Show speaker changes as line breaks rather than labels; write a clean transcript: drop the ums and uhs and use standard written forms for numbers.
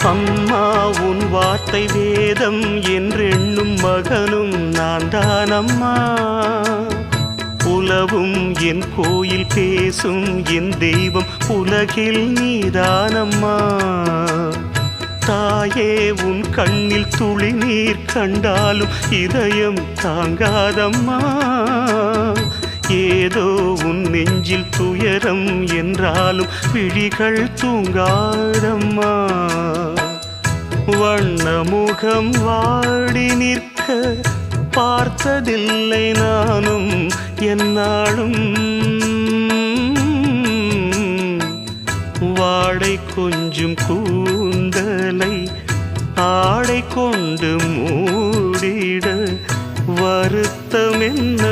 அம்மா உன் வார்த்தை வேதம் என்றெண்ணும் மகனும் நான் தானம்மா. உலவும் என் கோயில் பேசும் என் தெய்வம் உலகில் நீதானம்மா. தாயே உன் கண்ணில் துளி நீர் கண்டாலும் இதயம் தாங்காதம்மா. ஏதோ உன் நெஞ்சில் துயரம் என்றாலும் விழிகள் தூங்காதம்மா. வண்ணமுகம் வாடி நிற்க பார்த்ததில்லை நானும் என்னாலும். வாடை கொஞ்சம் கூந்தலை ஆடை கொண்டு மூடிட வருத்தம் என்ன